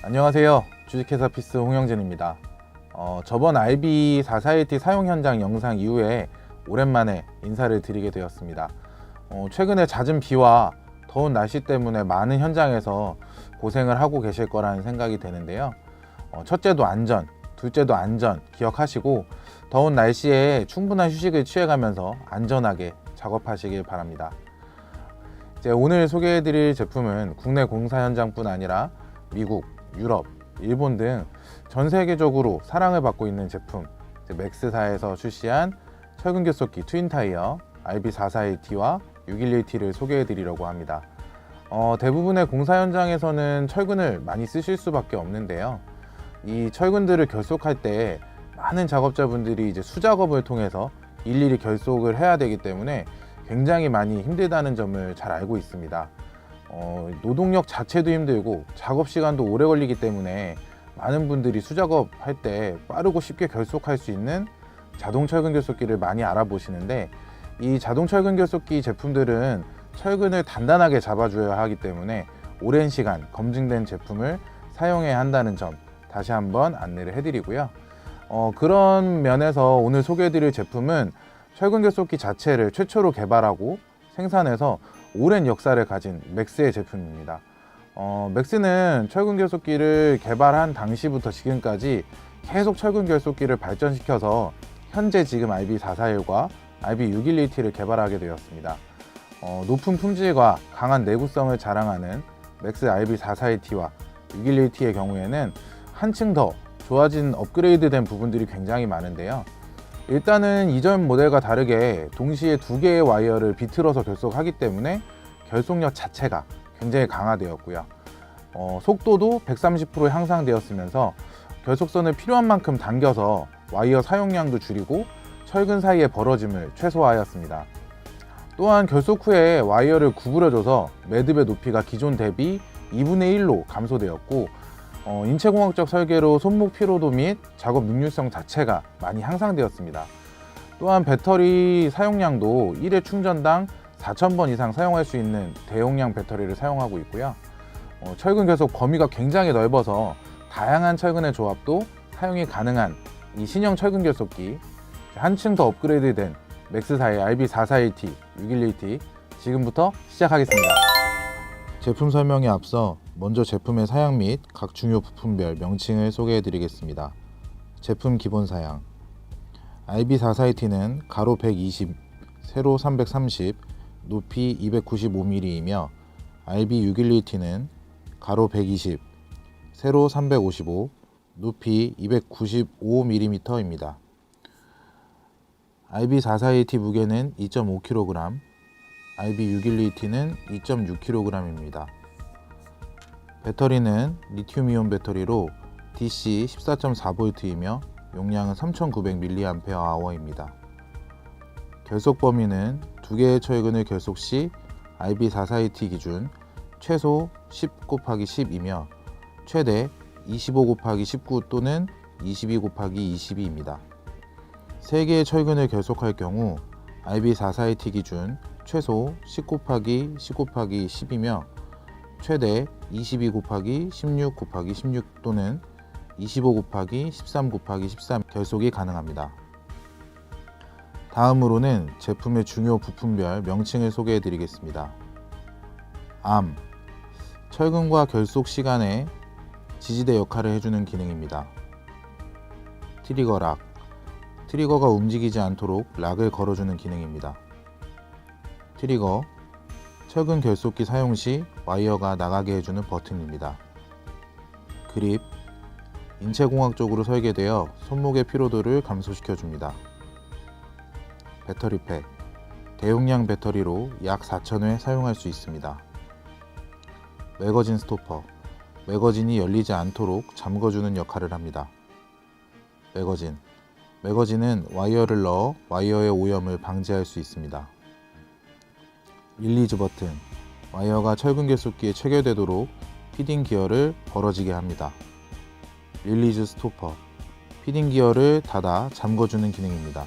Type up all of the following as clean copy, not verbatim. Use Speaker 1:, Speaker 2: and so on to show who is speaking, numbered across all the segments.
Speaker 1: 안녕하세요. 주식회사 피스 홍영진입니다. 저번 RB44AT 사용 현장 영상 이후에 오랜만에 인사를 드리게 되었습니다. 최근에 잦은 비와 더운 날씨 때문에 많은 현장에서 고생을 하고 계실 거라는 생각이 되는데요. 첫째도 안전, 둘째도 안전 기억하시고 더운 날씨에 충분한 휴식을 취해가면서 안전하게 작업하시길 바랍니다. 이제 오늘 소개해드릴 제품은 국내 공사 현장뿐 아니라 미국, 유럽, 일본 등 전 세계적으로 사랑을 받고 있는 제품 맥스사에서 출시한 철근 결속기 트윈타이어 RB44AT와 611T를 소개해 드리려고 합니다. 대부분의 공사 현장에서는 철근을 많이 쓰실 수밖에 없는데요. 이 철근들을 결속할 때 많은 작업자분들이 이제 수작업을 통해서 일일이 결속을 해야 되기 때문에 굉장히 많이 힘들다는 점을 잘 알고 있습니다. 노동력 자체도 힘들고 작업 시간도 오래 걸리기 때문에 많은 분들이 수작업 할 때 빠르고 쉽게 결속할 수 있는 자동 철근 결속기를 많이 알아보시는데, 이 자동 철근 결속기 제품들은 철근을 단단하게 잡아줘야 하기 때문에 오랜 시간 검증된 제품을 사용해야 한다는 점 다시 한번 안내를 해드리고요. 그런 면에서 오늘 소개해드릴 제품은 철근 결속기 자체를 최초로 개발하고 생산해서 오랜 역사를 가진 맥스의 제품입니다. 맥스는 철근 결속기를 개발한 당시부터 지금까지 계속 철근 결속기를 발전시켜서 현재 지금 RB441과 RB611T를 개발하게 되었습니다. 높은 품질과 강한 내구성을 자랑하는 맥스 RB441T와 611T의 경우에는 한층 더 좋아진 업그레이드된 부분들이 굉장히 많은데요. 일단은 이전 모델과 다르게 동시에 두 개의 와이어를 비틀어서 결속하기 때문에 결속력 자체가 굉장히 강화되었고요. 속도도 130% 향상되었으면서 결속선을 필요한 만큼 당겨서 와이어 사용량도 줄이고 철근 사이의 벌어짐을 최소화하였습니다. 또한 결속 후에 와이어를 구부려줘서 매듭의 높이가 기존 대비 2분의 1로 감소되었고, 인체공학적 설계로 손목 피로도 및 작업 능률성 자체가 많이 향상되었습니다. 또한 배터리 사용량도 1회 충전당 4,000번 이상 사용할 수 있는 대용량 배터리를 사용하고 있고요. 철근 결속 범위가 굉장히 넓어서 다양한 철근의 조합도 사용이 가능한 이 신형 철근 결속기, 한층 더 업그레이드된 맥스사의 RB441T, 611T 지금부터 시작하겠습니다. 제품 설명에 앞서 먼저 제품의 사양 및 각 중요 부품별 명칭을 소개해 드리겠습니다. 제품 기본 사양: RB441T는 가로 120, 세로 330, 높이 295mm이며 RB611T는 가로 120, 세로 355, 높이 295mm입니다. RB441T 무게는 2.5kg, RB611T는 2.6kg입니다. 배터리는 리튬이온 배터리로 DC 14.4V이며 용량은 3900mAh입니다. 결속 범위는 두 개의 철근을 결속 시 RB441T 기준 최소 10/10이며 최대 25/19 또는 22/22입니다. 세 개의 철근을 결속할 경우 RB441T 기준 최소 10/10/10이며 최대 22/16/16 또는 25/13/13 결속이 가능합니다. 다음으로는 제품의 중요 부품별 명칭을 소개해 드리겠습니다. 암, 철근과 결속 시간에 지지대 역할을 해주는 기능입니다. 트리거 락, 트리거가 움직이지 않도록 락을 걸어주는 기능입니다. 트리거, 철근 결속기 사용 시 와이어가 나가게 해주는 버튼입니다. 그립, 인체공학적으로 설계되어 손목의 피로도를 감소시켜줍니다. 배터리팩, 대용량 배터리로 약 4000회 사용할 수 있습니다. 매거진 스토퍼, 매거진이 열리지 않도록 잠궈주는 역할을 합니다. 매거진은 와이어를 넣어 와이어의 오염을 방지할 수 있습니다. 릴리즈 버튼, 와이어가 철근 결속기에 체결되도록 피딩 기어를 벌어지게 합니다. 릴리즈 스토퍼, 피딩 기어를 닫아 잠궈주는 기능입니다.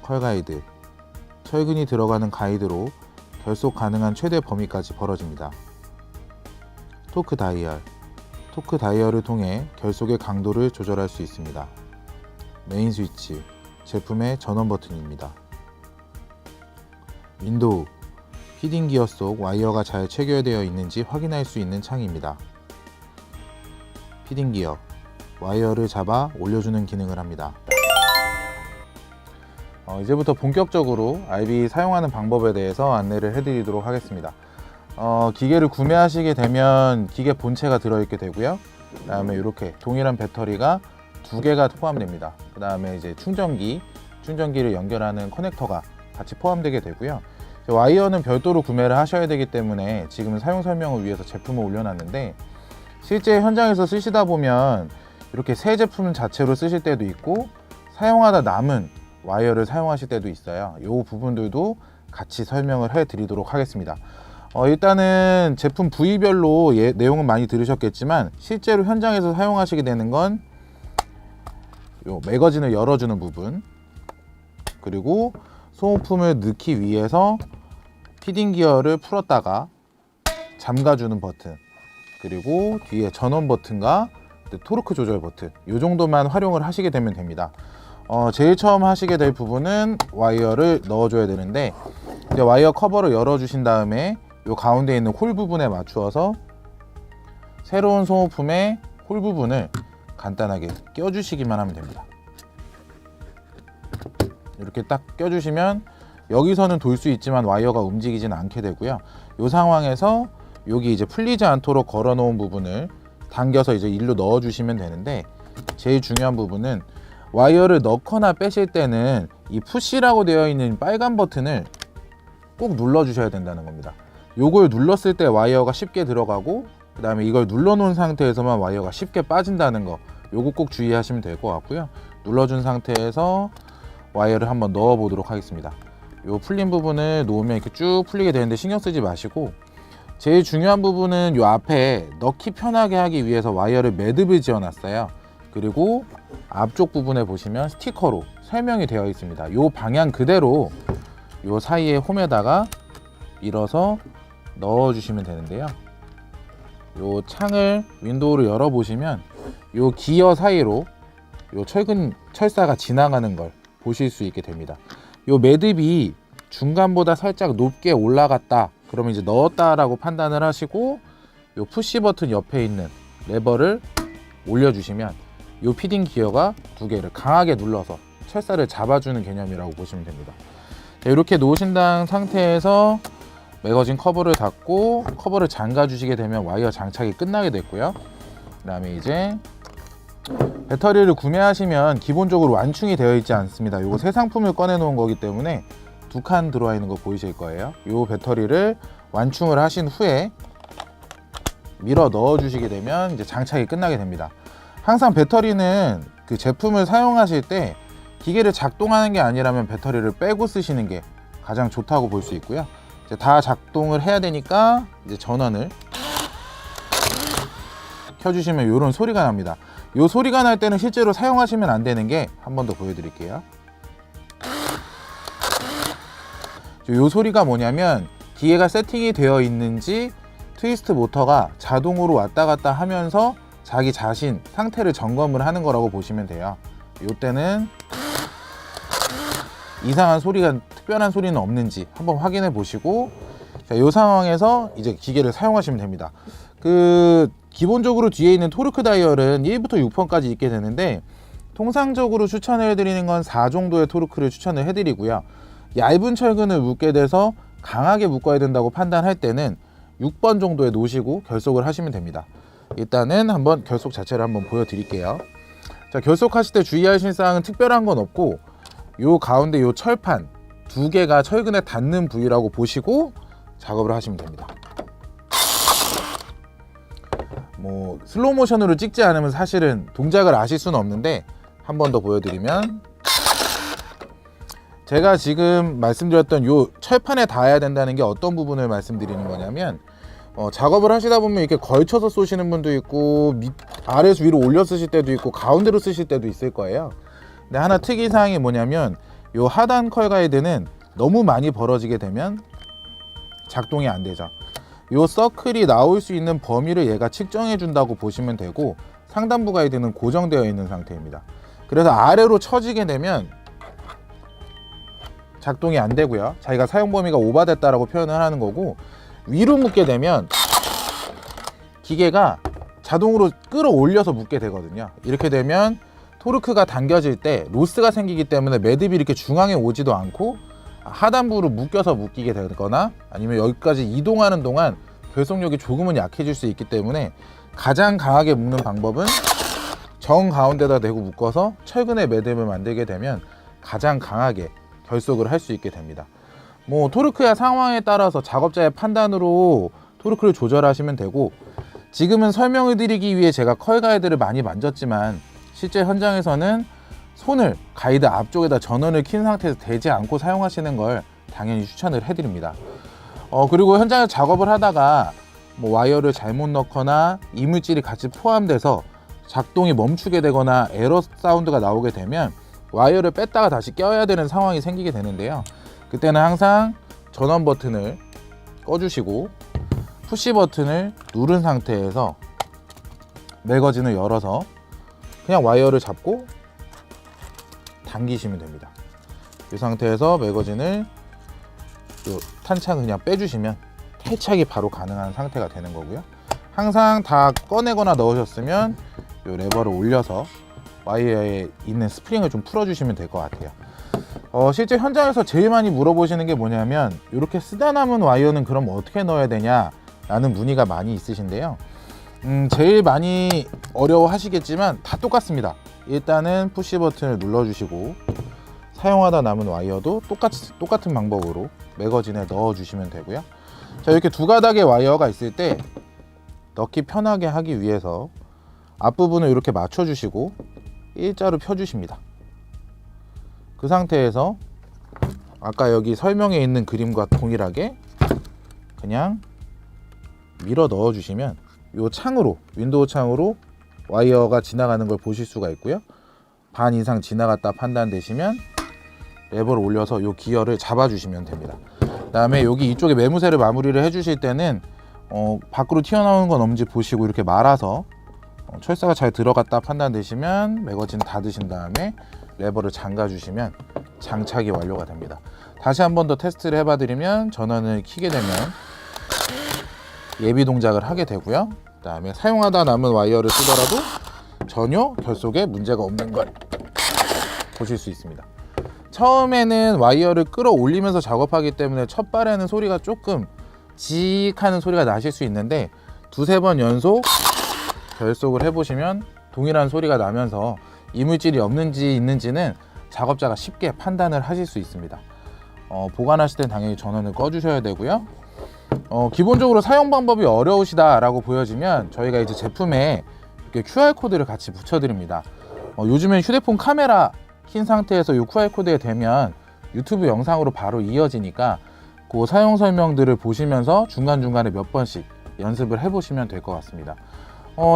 Speaker 1: 컬 가이드, 철근이 들어가는 가이드로 결속 가능한 최대 범위까지 벌어집니다. 토크 다이얼, 토크 다이얼을 통해 결속의 강도를 조절할 수 있습니다. 메인 스위치, 제품의 전원 버튼입니다. 윈도우, 피딩 기어 속 와이어가 잘 체결되어 있는지 확인할 수 있는 창입니다. 피딩 기어, 와이어를 잡아 올려주는 기능을 합니다. 이제부터 본격적으로 RB 사용하는 방법에 대해서 안내를 해드리도록 하겠습니다. 기계를 구매하시게 되면 기계 본체가 들어있게 되고요. 그 다음에 이렇게 동일한 배터리가 2개가 포함됩니다. 그 다음에 이제 충전기를 연결하는 커넥터가 같이 포함되게 되고요. 와이어는 별도로 구매를 하셔야 되기 때문에 지금 사용 설명을 위해서 제품을 올려놨는데, 실제 현장에서 쓰시다 보면 이렇게 새 제품 자체로 쓰실 때도 있고 사용하다 남은 와이어를 사용하실 때도 있어요. 이 부분들도 같이 설명을 해 드리도록 하겠습니다. 일단은 제품 부위별로 내용은 많이 들으셨겠지만 실제로 현장에서 사용하시게 되는 건 요 매거진을 열어주는 부분, 그리고 소모품을 넣기 위해서 피딩 기어를 풀었다가 잠가주는 버튼, 그리고 뒤에 전원 버튼과 토르크 조절 버튼, 이 정도만 활용을 하시게 되면 됩니다. 제일 처음 하시게 될 부분은 와이어를 넣어줘야 되는데, 이제 와이어 커버를 열어주신 다음에 이 가운데 있는 홀 부분에 맞추어서 새로운 소모품의 홀 부분을 간단하게 껴주시기만 하면 됩니다. 이렇게 딱 껴주시면 여기서는 돌 수 있지만 와이어가 움직이지는 않게 되고요. 이 상황에서 여기 이제 풀리지 않도록 걸어 놓은 부분을 당겨서 이제 일로 넣어 주시면 되는데, 제일 중요한 부분은 와이어를 넣거나 빼실 때는 이 푸시라고 되어 있는 빨간 버튼을 꼭 눌러 주셔야 된다는 겁니다. 요걸 눌렀을 때 와이어가 쉽게 들어가고, 그 다음에 이걸 눌러 놓은 상태에서만 와이어가 쉽게 빠진다는 거, 요거 꼭 주의하시면 될 것 같고요. 눌러준 상태에서 와이어를 한번 넣어 보도록 하겠습니다. 요 풀린 부분을 놓으면 이렇게 쭉 풀리게 되는데 신경 쓰지 마시고, 제일 중요한 부분은 요 앞에 넣기 편하게 하기 위해서 와이어를 매듭을 지어 놨어요. 그리고 앞쪽 부분에 보시면 스티커로 설명이 되어 있습니다. 요 방향 그대로 요 사이에 홈에다가 밀어서 넣어 주시면 되는데요. 요 창을, 윈도우를 열어 보시면 요 기어 사이로 요 철근 철사가 지나가는 걸 보실 수 있게 됩니다. 요 매듭이 중간보다 살짝 높게 올라갔다 그러면 이제 넣었다라고 판단을 하시고, 요 푸시 버튼 옆에 있는 레버를 올려주시면 요 피딩 기어가 2개를 강하게 눌러서 철사를 잡아주는 개념이라고 보시면 됩니다. 이렇게 놓으신 상태에서 매거진 커버를 닫고 커버를 잠가 주시게 되면 와이어 장착이 끝나게 됐고요. 그 다음에 이제 배터리를 구매하시면 기본적으로 완충이 되어 있지 않습니다. 이거 새 상품을 꺼내 놓은 거기 때문에 2칸 들어와 있는 거 보이실 거예요. 이 배터리를 완충을 하신 후에 밀어 넣어 주시게 되면 이제 장착이 끝나게 됩니다. 항상 배터리는 그 제품을 사용하실 때 기계를 작동하는 게 아니라면 배터리를 빼고 쓰시는 게 가장 좋다고 볼 수 있고요. 이제 다 작동을 해야 되니까 이제 전원을 켜주시면 이런 소리가 납니다. 이 소리가 날 때는 실제로 사용하시면 안 되는 게, 한 번 더 보여드릴게요. 이 소리가 뭐냐면 기계가 세팅이 되어 있는지 트위스트 모터가 자동으로 왔다 갔다 하면서 자기 자신 상태를 점검을 하는 거라고 보시면 돼요. 이때는 이상한 소리가, 특별한 소리는 없는지 한번 확인해 보시고, 이 상황에서 이제 기계를 사용하시면 됩니다. 기본적으로 뒤에 있는 토르크 다이얼은 1부터 6번까지 있게 되는데, 통상적으로 추천을 해드리는 건 4 정도의 토르크를 추천을 해드리고요. 얇은 철근을 묶게 돼서 강하게 묶어야 된다고 판단할 때는 6번 정도에 놓으시고 결속을 하시면 됩니다. 일단은 한번 결속 자체를 한번 보여드릴게요. 자, 결속하실 때 주의하실 사항은 특별한 건 없고, 요 가운데 요 철판 2개가 철근에 닿는 부위라고 보시고 작업을 하시면 됩니다. 뭐 슬로우 모션으로 찍지 않으면 사실은 동작을 아실 수는 없는데, 한 번 더 보여드리면, 제가 지금 말씀드렸던 요 철판에 닿아야 된다는 게 어떤 부분을 말씀드리는 거냐면, 작업을 하시다 보면 이렇게 걸쳐서 쏘시는 분도 있고, 아래에서 위로 올려 쓰실 때도 있고, 가운데로 쓰실 때도 있을 거예요. 근데 하나 특이사항이 뭐냐면, 요 하단 컬 가이드는 너무 많이 벌어지게 되면 작동이 안 되죠. 요 서클이 나올 수 있는 범위를 얘가 측정해 준다고 보시면 되고, 상단부 가이드는 고정되어 있는 상태입니다. 그래서 아래로 처지게 되면 작동이 안 되고요, 자기가 사용 범위가 오버됐다라고 표현을 하는 거고, 위로 묶게 되면 기계가 자동으로 끌어올려서 묶게 되거든요. 이렇게 되면 토르크가 당겨질 때 로스가 생기기 때문에 매듭이 이렇게 중앙에 오지도 않고 하단부로 묶여서 묶이게 되거나, 아니면 여기까지 이동하는 동안 결속력이 조금은 약해질 수 있기 때문에 가장 강하게 묶는 방법은 정 가운데다 대고 묶어서 철근의 매듭을 만들게 되면 가장 강하게 결속을 할 수 있게 됩니다. 뭐 토르크의 상황에 따라서 작업자의 판단으로 토르크를 조절하시면 되고, 지금은 설명을 드리기 위해 제가 컬 가이드를 많이 만졌지만 실제 현장에서는 손을 가이드 앞쪽에다 전원을 킨 상태에서 대지 않고 사용하시는 걸 당연히 추천을 해드립니다. 그리고 현장에서 작업을 하다가 뭐 와이어를 잘못 넣거나 이물질이 같이 포함돼서 작동이 멈추게 되거나 에러 사운드가 나오게 되면 와이어를 뺐다가 다시 껴야 되는 상황이 생기게 되는데요. 그때는 항상 전원 버튼을 꺼주시고 푸시 버튼을 누른 상태에서 매거진을 열어서 그냥 와이어를 잡고 당기시면 됩니다. 이 상태에서 매거진을 탄창을 그냥 빼주시면 탈착이 바로 가능한 상태가 되는 거고요. 항상 다 꺼내거나 넣으셨으면 이 레버를 올려서 와이어에 있는 스프링을 좀 풀어주시면 될 것 같아요. 실제 현장에서 제일 많이 물어보시는 게 뭐냐면, 이렇게 쓰다 남은 와이어는 그럼 어떻게 넣어야 되냐 라는 문의가 많이 있으신데요. 제일 많이 어려워하시겠지만 다 똑같습니다. 일단은 푸시 버튼을 눌러주시고 사용하다 남은 와이어도 똑같은 방법으로 매거진에 넣어주시면 되고요. 자, 이렇게 두 가닥의 와이어가 있을 때 넣기 편하게 하기 위해서 앞부분을 이렇게 맞춰주시고 일자로 펴주십니다. 그 상태에서 아까 여기 설명에 있는 그림과 동일하게 그냥 밀어 넣어주시면 이 창으로, 윈도우 창으로 와이어가 지나가는 걸 보실 수가 있고요. 반 이상 지나갔다 판단되시면 레버를 올려서 이 기어를 잡아주시면 됩니다. 그 다음에 여기 이쪽에 매무새를 마무리를 해주실 때는 밖으로 튀어나오는 건 없는지 보시고 이렇게 말아서 철사가 잘 들어갔다 판단되시면 매거진 닫으신 다음에 레버를 잠가 주시면 장착이 완료가 됩니다. 다시 한 번 더 테스트를 해봐 드리면 전원을 켜게 되면 예비 동작을 하게 되고요. 그 다음에 사용하다 남은 와이어를 쓰더라도 전혀 결속에 문제가 없는 걸 보실 수 있습니다. 처음에는 와이어를 끌어올리면서 작업하기 때문에 첫 발에는 소리가 조금 직 하는 소리가 나실 수 있는데, 두세 번 연속 결속을 해보시면 동일한 소리가 나면서 이물질이 없는지 있는지는 작업자가 쉽게 판단을 하실 수 있습니다. 보관하실 땐 당연히 전원을 꺼주셔야 되고요. 기본적으로 사용 방법이 어려우시다 라고 보여지면 저희가 이제 제품에 이렇게 QR코드를 같이 붙여드립니다. 요즘엔 휴대폰 카메라 킨 상태에서 이 QR코드에 되면 유튜브 영상으로 바로 이어지니까 그 사용 설명들을 보시면서 중간중간에 몇 번씩 연습을 해보시면 될 것 같습니다.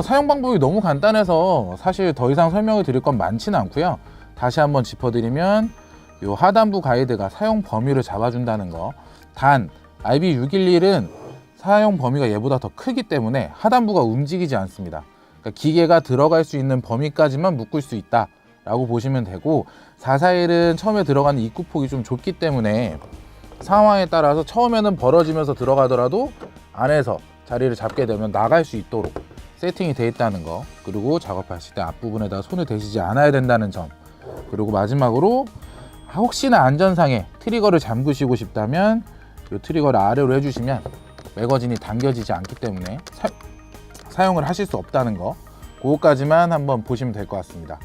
Speaker 1: 사용 방법이 너무 간단해서 사실 더 이상 설명을 드릴 건 많지는 않고요. 다시 한번 짚어드리면 이 하단부 가이드가 사용 범위를 잡아준다는 거. 단 RB611은 사용 범위가 얘보다 더 크기 때문에 하단부가 움직이지 않습니다. 그러니까 기계가 들어갈 수 있는 범위까지만 묶을 수 있다 라고 보시면 되고, 441은 처음에 들어가는 입구폭이 좀 좁기 때문에 상황에 따라서 처음에는 벌어지면서 들어가더라도 안에서 자리를 잡게 되면 나갈 수 있도록 세팅이 되어 있다는 거, 그리고 작업하실 때 앞부분에다 손을 대시지 않아야 된다는 점, 그리고 마지막으로 혹시나 안전상에 트리거를 잠그시고 싶다면 이 트리거를 아래로 해주시면 매거진이 당겨지지 않기 때문에 사용을 하실 수 없다는 거, 그거까지만 한번 보시면 될 것 같습니다.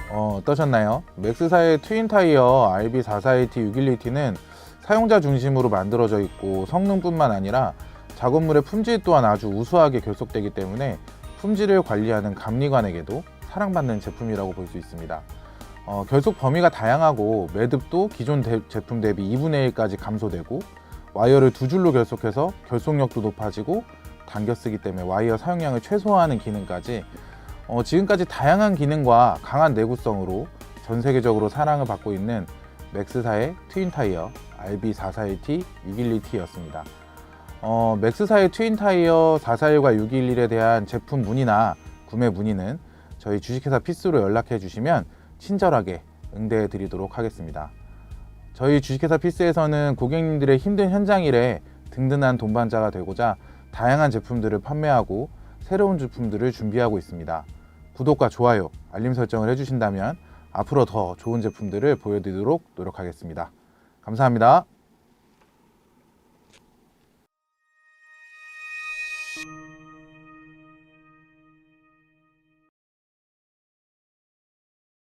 Speaker 1: 어떠셨나요? 맥스사의 트윈 타이어 RB441T 612T는 사용자 중심으로 만들어져 있고 성능뿐만 아니라 작업물의 품질 또한 아주 우수하게 결속되기 때문에 품질을 관리하는 감리관에게도 사랑받는 제품이라고 볼 수 있습니다. 결속 범위가 다양하고 매듭도 기존 제품 대비 2분의 1까지 감소되고, 와이어를 두 줄로 결속해서 결속력도 높아지고 당겨 쓰기 때문에 와이어 사용량을 최소화하는 기능까지 지금까지 다양한 기능과 강한 내구성으로 전 세계적으로 사랑을 받고 있는 맥스사의 트윈 타이어 RB441T 612T였습니다. 맥스사의 트윈타이어 441과 611에 대한 제품 문의나 구매 문의는 저희 주식회사 피스로 연락해 주시면 친절하게 응대해 드리도록 하겠습니다. 저희 주식회사 피스에서는 고객님들의 힘든 현장 일에 든든한 동반자가 되고자 다양한 제품들을 판매하고 새로운 제품들을 준비하고 있습니다. 구독과 좋아요, 알림 설정을 해주신다면 앞으로 더 좋은 제품들을 보여드리도록 노력하겠습니다. 감사합니다.